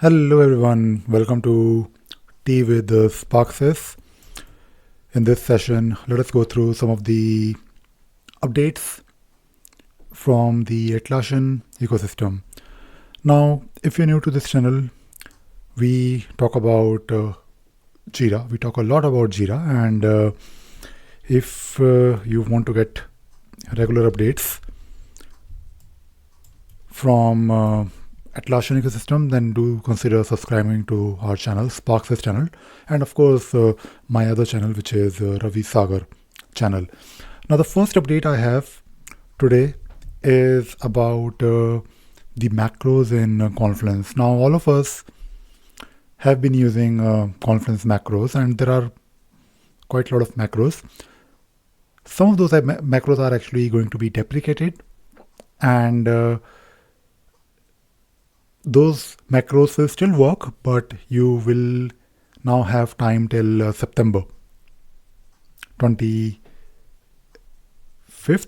Hello everyone, welcome to Tea with Sparxsys. In this session, let us go through some of the updates from the Atlassian ecosystem. Now, if you're new to this channel, we talk about Jira. We talk a lot about Jira, and if you want to get regular updates from Atlassian ecosystem, then do consider subscribing to our channel, Sparxsys channel, and of course my other channel, which is Ravi Sagar channel. Now, the first update I have today is about the macros in Confluence. Now, all of us have been using Confluence macros, and there are quite a lot of macros. Some of those macros are actually going to be deprecated, and those macros will still work, but you will now have time till September 25th,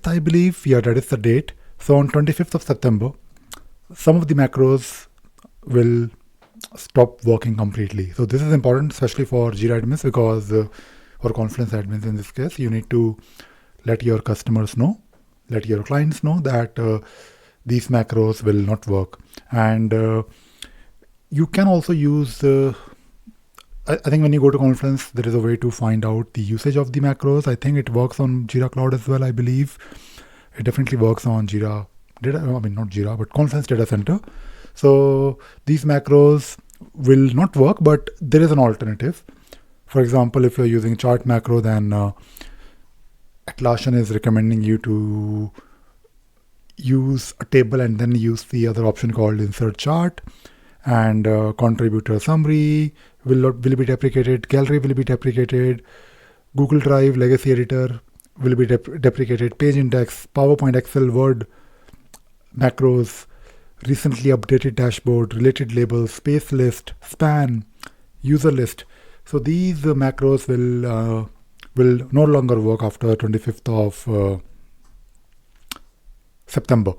I believe. Yeah, that is the date. So on 25th of September, some of the macros will stop working completely. So this is important, especially for Jira admins, because for Confluence admins in this case, you need to let your customers know, let your clients know that these macros will not work. And you can also use, I think when you go to Confluence, there is a way to find out the usage of the macros. I think it works on Jira Cloud as well, I believe. It definitely works on Jira, not Jira, but Confluence Data Center. So these macros will not work, but there is an alternative. For example, if you're using chart macro, then Atlassian is recommending you to use a table and then use the other option called insert chart, and contributor summary will be deprecated, gallery will be deprecated, Google Drive legacy editor will be deprecated, page index, PowerPoint, Excel, Word macros, recently updated dashboard, related labels, space list, span, user list. So these macros will no longer work after 25th of September.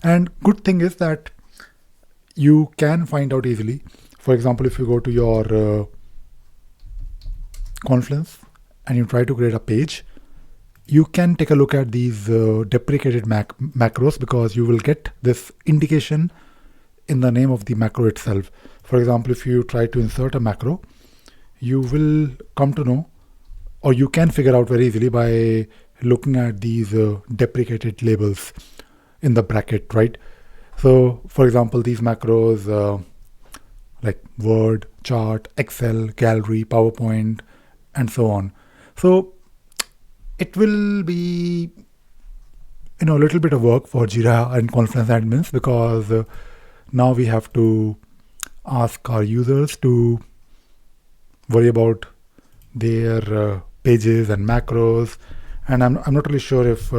And good thing is that you can find out easily. For example, if you go to your Confluence and you try to create a page, you can take a look at these deprecated macros, because you will get this indication in the name of the macro itself. For example, if you try to insert a macro, you will come to know, or you can figure out very easily by looking at these deprecated labels in the bracket, right? So, for example, these macros like Word, chart, Excel, gallery, PowerPoint, and so on. So it will be, a little bit of work for Jira and Confluence admins, because now we have to ask our users to worry about their pages and macros, and I'm not really sure if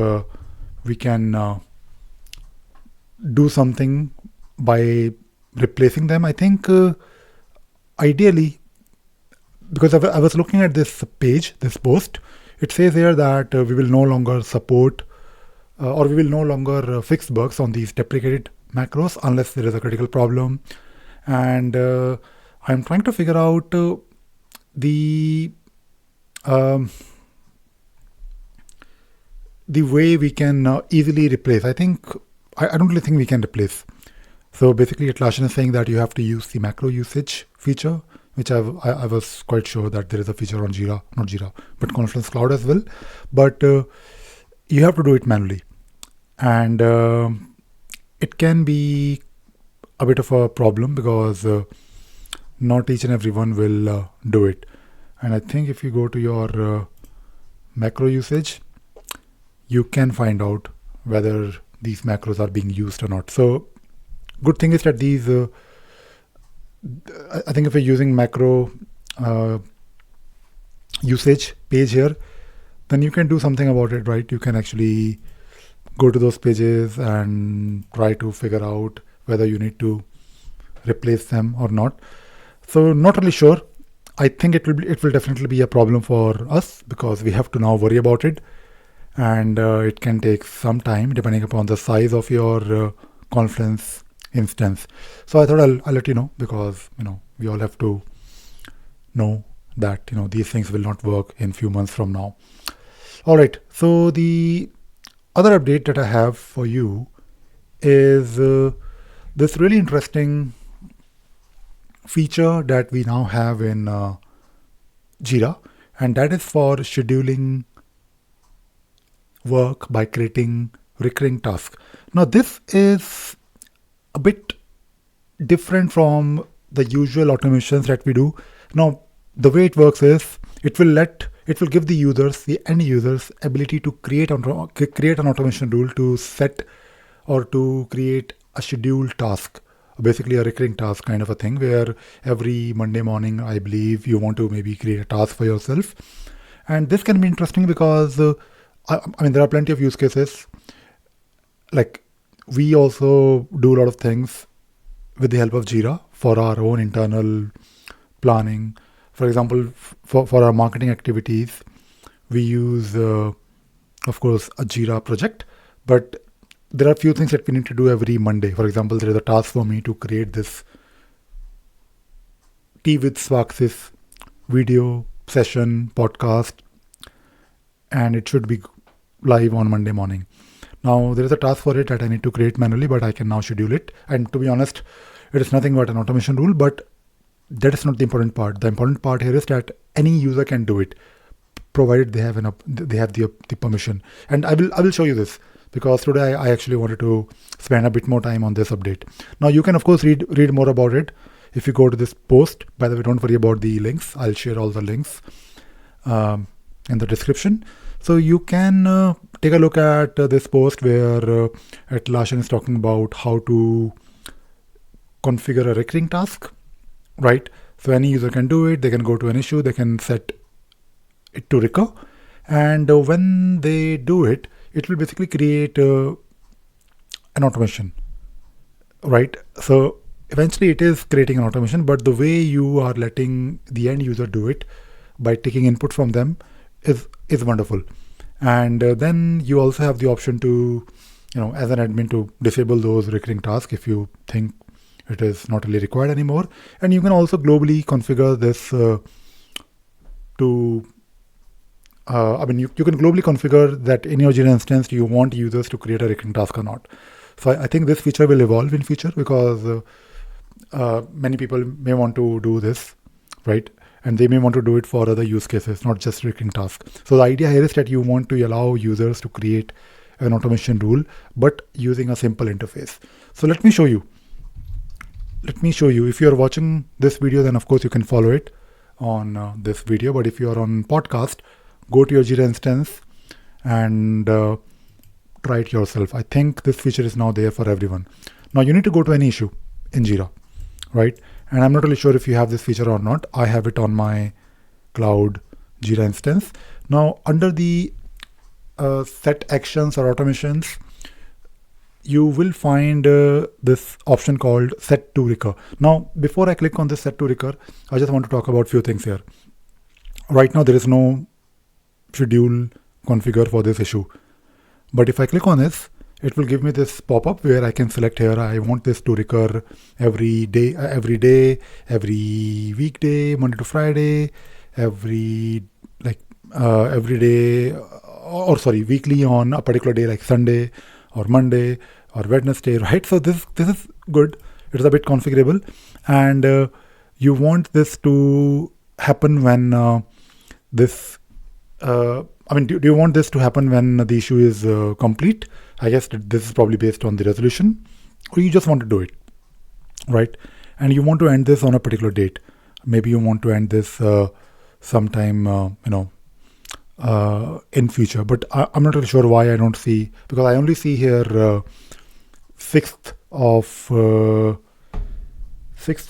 we can do something by replacing them. I think ideally, because I was looking at this page, this post, it says here that we will no longer support or we will no longer fix bugs on these deprecated macros unless there is a critical problem. And I'm trying to figure out the way we can easily replace. I don't really think we can replace. So basically, Atlassian is saying that you have to use the macro usage feature, which I was quite sure that there is a feature on Jira, not Jira, but Confluence Cloud as well. But you have to do it manually. And it can be a bit of a problem, because not each and everyone will do it. And I think if you go to your macro usage, you can find out whether these macros are being used or not. So good thing is that these, I think if you're using macro usage page here, then you can do something about it, right? You can actually go to those pages and try to figure out whether you need to replace them or not. So not really sure. I think it will definitely be a problem for us, because we have to now worry about it. And it can take some time depending upon the size of your Confluence instance. So I thought I'll let you know, because we all have to know that these things will not work in few months from now. All right. So the other update that I have for you is this really interesting feature that we now have in Jira, and that is for scheduling work by creating recurring tasks. Now, this is a bit different from the usual automations that we do. Now, the way it works is it will give the end users, ability to create an automation rule to set or to create a scheduled task, basically a recurring task kind of a thing, where every Monday morning, I believe, you want to maybe create a task for yourself. And this can be interesting because there are plenty of use cases. Like, we also do a lot of things with the help of Jira for our own internal planning. For example, for our marketing activities, we use, of course, a Jira project, but there are a few things that we need to do every Monday. For example, there is a task for me to create this Tea with Sparxsys video session podcast, and it should be live on Monday morning. Now, there is a task for it that I need to create manually, but I can now schedule it. And to be honest, it is nothing but an automation rule, but that is not the important part. The important part here is that any user can do it, provided they have the permission. And I will show you this, because today I actually wanted to spend a bit more time on this update. Now, you can of course read more about it if you go to this post. By the way, don't worry about the links. I'll share all the links in the description. So you can take a look at this post where Atlassian is talking about how to configure a recurring task, right? So any user can do it. They can go to an issue. They can set it to recur. And when they do it, it will basically create an automation, right? So eventually it is creating an automation, but the way you are letting the end user do it by taking input from them is wonderful. And then you also have the option to, as an admin, to disable those recurring tasks if you think it is not really required anymore. And you can also globally configure this you can globally configure that in your Jira instance, do you want users to create a recurring task or not. So I think this feature will evolve in future, because many people may want to do this, right? And they may want to do it for other use cases, not just recurring tasks. So the idea here is that you want to allow users to create an automation rule, but using a simple interface. So let me show you. If you're watching this video, then of course you can follow it on this video. But if you're on podcast, go to your Jira instance and try it yourself. I think this feature is now there for everyone. Now you need to go to any issue in Jira, right? And I'm not really sure if you have this feature or not. I have it on my cloud Jira instance. Now, under the set actions or automations, you will find this option called set to recur. Now, before I click on this set to recur, I just want to talk about a few things here. Right now, there is no schedule configure for this issue. But if I click on this, it will give me this pop-up where I can select here, I want this to recur every day, every weekday, Monday to Friday, every day, weekly on a particular day like Sunday or Monday or Wednesday, right? So this is good. It's a bit configurable, and you want this to happen when do you want this to happen when the issue is complete? I guess this is probably based on the resolution, or you just want to do it, right? And you want to end this on a particular date. Maybe you want to end this sometime, in future. But I'm not really sure why I don't see, because I only see here 6th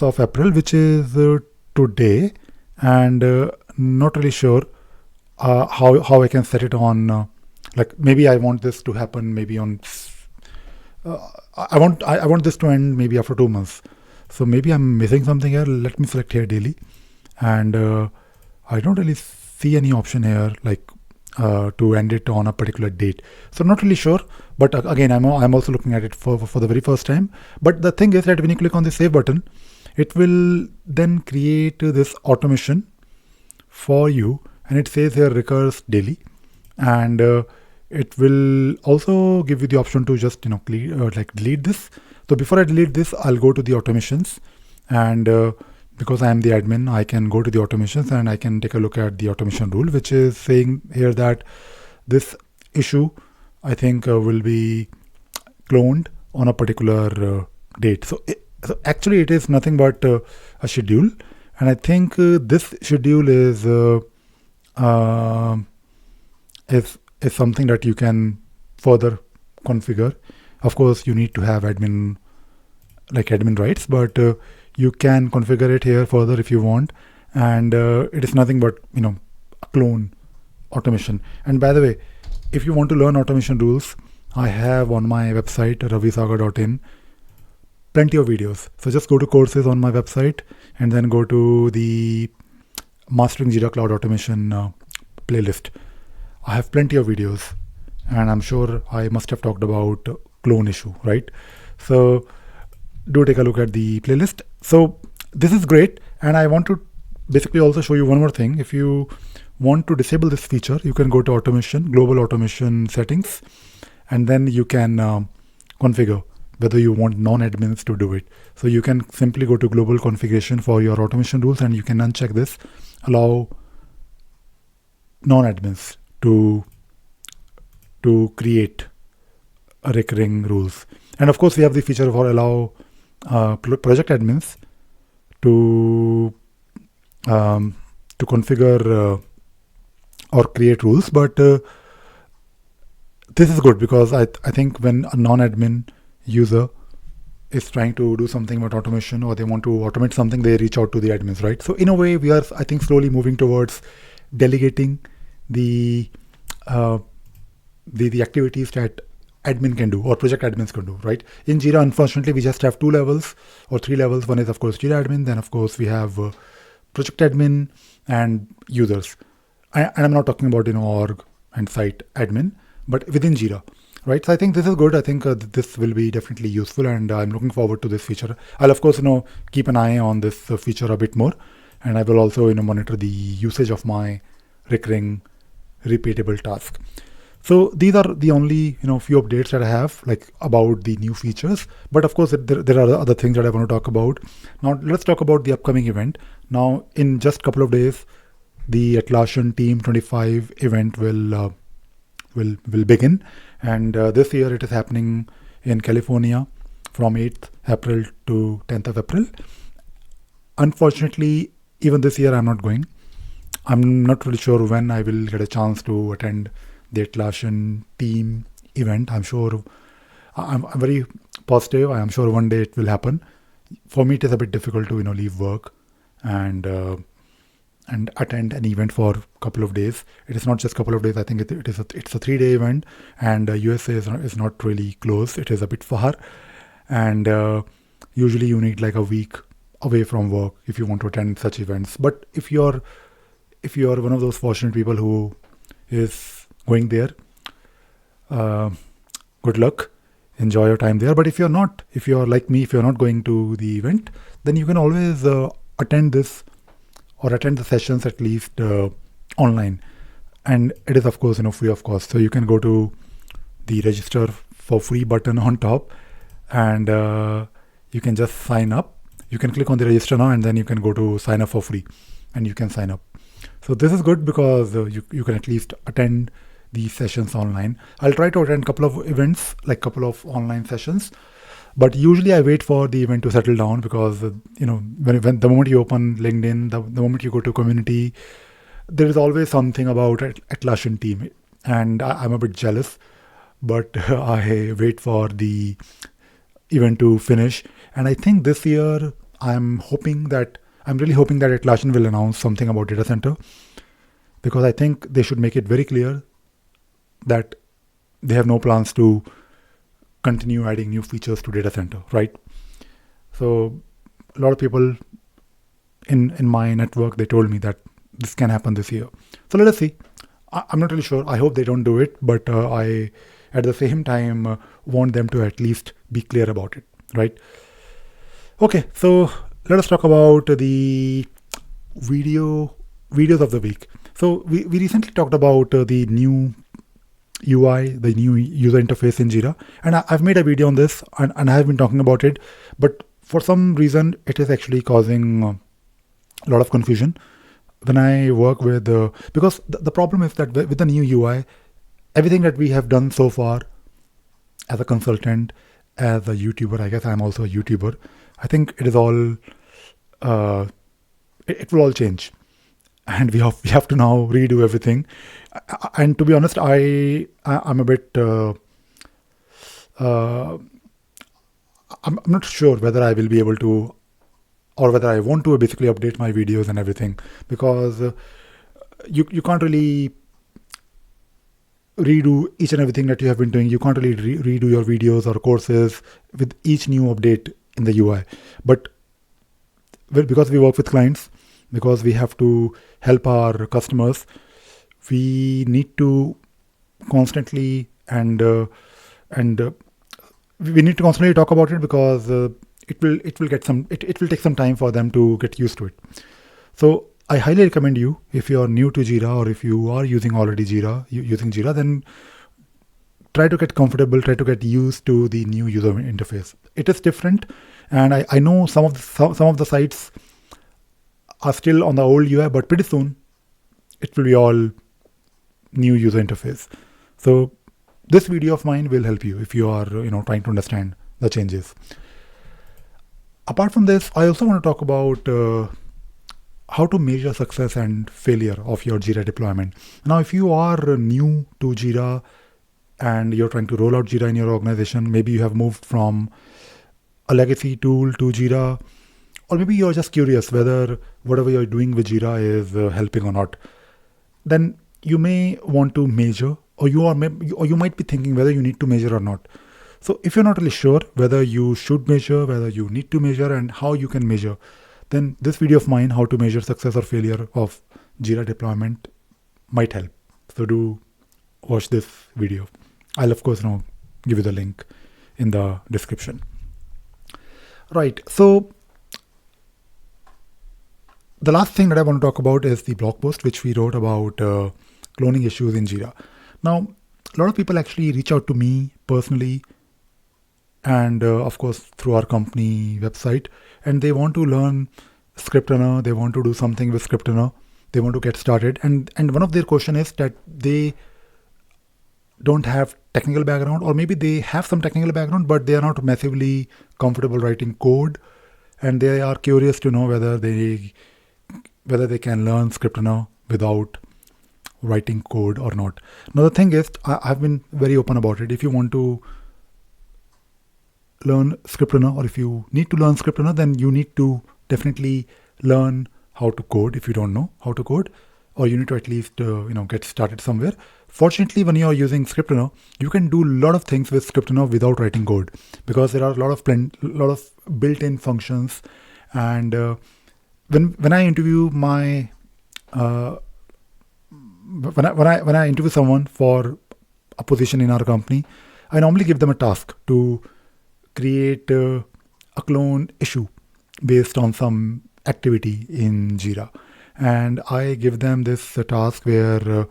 of April, which is today, and not really sure how I can set it on. Maybe I want this to happen maybe on. I want this to end maybe after 2 months. So maybe I'm missing something here. Let me select here daily, and I don't really see any option here like to end it on a particular date. So not really sure, but again, I'm also looking at it for the very first time. But the thing is that when you click on the save button, it will then create this automation for you, and it says here recurs daily, and it will also give you the option to just delete this. So before I delete this, I'll go to the automations, and because I am the admin, I can go to the automations and I can take a look at the automation rule, which is saying here that this issue, I think, will be cloned on a particular date. So actually it is nothing but a schedule, and I think this schedule is something that you can further configure. Of course, you need to have admin rights, but you can configure it here further if you want. And it is nothing but a clone automation. And by the way, if you want to learn automation rules, I have on my website ravisagar.in plenty of videos. So just go to courses on my website and then go to the Mastering Jira Cloud Automation playlist. I have plenty of videos, and I'm sure I must have talked about clone issue, right? So do take a look at the playlist. So this is great, and I want to basically also show you one more thing. If you want to disable this feature, you can go to automation, global automation settings, and then you can configure whether you want non-admins to do it. So you can simply go to global configuration for your automation rules, and you can uncheck this, allow non-admins to create a recurring rules. And of course, we have the feature for allow project admins to configure or create rules. But this is good because I think when a non-admin user is trying to do something about automation, or they want to automate something, they reach out to the admins, right? So in a way, we are, I think, slowly moving towards delegating the activities that admin can do or project admins can do, right? In Jira, unfortunately, we just have 2 levels or 3 levels. One is, of course, Jira admin. Then, of course, we have project admin and users. And I'm not talking about org and site admin, but within Jira, right? So I think this is good. I think this will be definitely useful, and I'm looking forward to this feature. I'll, of course, keep an eye on this feature a bit more, and I will also monitor the usage of my recurring repeatable task. So these are the only few updates that I have about the new features. But of course, there are other things that I want to talk about. Now let's talk about the upcoming event. Now in just a couple of days, the Atlassian Team 25 event will begin, and this year it is happening in California from 8th April to 10th of April. Unfortunately, even this year I'm not going. I'm not really sure when I will get a chance to attend the Atlassian team event. I'm sure, I'm very positive. I am sure one day it will happen. For me, it is a bit difficult to leave work and attend an event for a couple of days. It is not just a couple of days. I think it's a 3-day event, and USA is not really close. It is a bit far, and usually you need like a week away from work if you want to attend such events. But if you're one of those fortunate people who is going there, good luck, enjoy your time there. But if you're like me, if you're not going to the event, then you can always attend this or attend the sessions at least online. And it is, of course, free of cost. So you can go to the register for free button on top, and you can just sign up. You can click on the register now, and then you can go to sign up for free, and you can sign up. So this is good because you can at least attend these sessions online. I'll try to attend a couple of events, like couple of online sessions, but usually I wait for the event to settle down because when the moment you open LinkedIn, the moment you go to community, there is always something about Atlassian team, and I'm a bit jealous, but I wait for the event to finish. And I think this year I'm really hoping that Atlassian will announce something about data center, because I think they should make it very clear that they have no plans to continue adding new features to data center, right? So a lot of people in my network, they told me that this can happen this year. So let us see. I'm not really sure. I hope they don't do it, but I, at the same time, want them to at least be clear about it, right? Okay, so let us talk about the videos of the week. So we recently talked about the new UI, the new user interface in Jira, and I've made a video on this, and I have been talking about it, but for some reason it is actually causing a lot of confusion when I work with because the problem is that with the new UI, everything that we have done so far as a consultant, as a YouTuber, I guess I'm also a YouTuber, I think it is all it will all change, and we have to now redo everything. And to be honest, I'm a bit I'm not sure whether I will be able to, or whether I want to basically update my videos and everything, because you can't really redo each and everything that you have been doing. You can't really redo your videos or courses with each new update in the UI. But because we work with clients, because we have to help our customers, we need to constantly and we need to constantly talk about it, because it will take some time for them to get used to it. So I highly recommend you, if you are new to Jira, or if you are using already using Jira, then try to get comfortable, try to get used to the new user interface. It is different, and I know some of the sites are still on the old UI, but pretty soon it will be all new user interface. So this video of mine will help you if you are trying to understand the changes. Apart from this, I also want to talk about how to measure success and failure of your Jira deployment. Now, if you are new to Jira and you're trying to roll out Jira in your organization, maybe you have moved from a legacy tool to Jira, or maybe you're just curious whether whatever you're doing with Jira is helping or not, then you may want to measure, or you might be thinking whether you need to measure or not. So if you're not really sure whether you should measure, whether you need to measure, and how you can measure, then this video of mine, how to measure success or failure of Jira deployment, might help. So do watch this video. I'll of course give you the link in the description. Right, so the last thing that I want to talk about is the blog post which we wrote about cloning issues in Jira. Now, a lot of people actually reach out to me personally, and of course through our company website, and they want to learn script runner, they want to do something with script runner, they want to get started, and one of their question is that they don't have technical background, or maybe they have some technical background but they are not massively comfortable writing code, and they are curious to know whether they can learn script runner without writing code or not. Now the thing is, I've been very open about it. If you want to learn script runner, or if you need to learn script runner, then you need to definitely learn how to code if you don't know how to code, or you need to at least get started somewhere. Fortunately, when you are using script runner, you can do a lot of things with script runner without writing code, because there are a lot of built-in functions. And when I interview my when I interview someone for a position in our company, I normally give them a task to create a clone issue based on some activity in Jira. And I give them this task where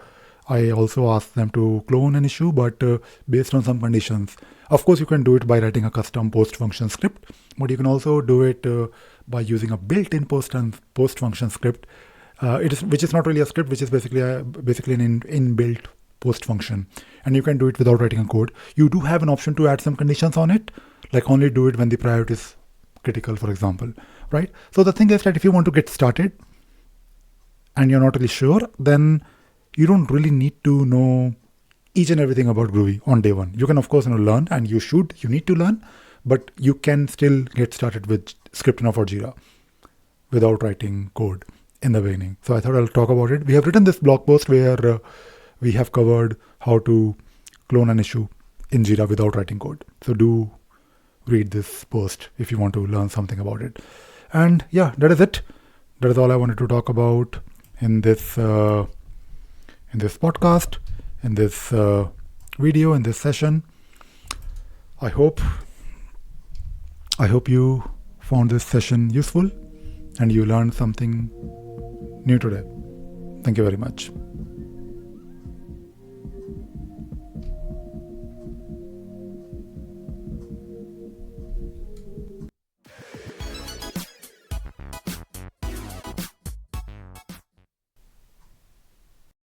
I also ask them to clone an issue, but based on some conditions. Of course, you can do it by writing a custom post function script, but you can also do it by using a built-in post function script, which is not really a script, which is basically an inbuilt post function. And you can do it without writing a code. You do have an option to add some conditions on it, like only do it when the priority is critical, for example, right? So the thing is that if you want to get started and you're not really sure, then you don't really need to know each and everything about Groovy on day one. You can of course learn, and you need to learn, but you can still get started with script runner for Jira without writing code in the beginning. So I thought I'll talk about it. We have written this blog post where we have covered how to clone an issue in Jira without writing code. So do read this post if you want to learn something about it. And yeah, that is it. That is all I wanted to talk about in this in this podcast, in this video, in this session. I hope you found this session useful and you learned something new today. Thank you very much.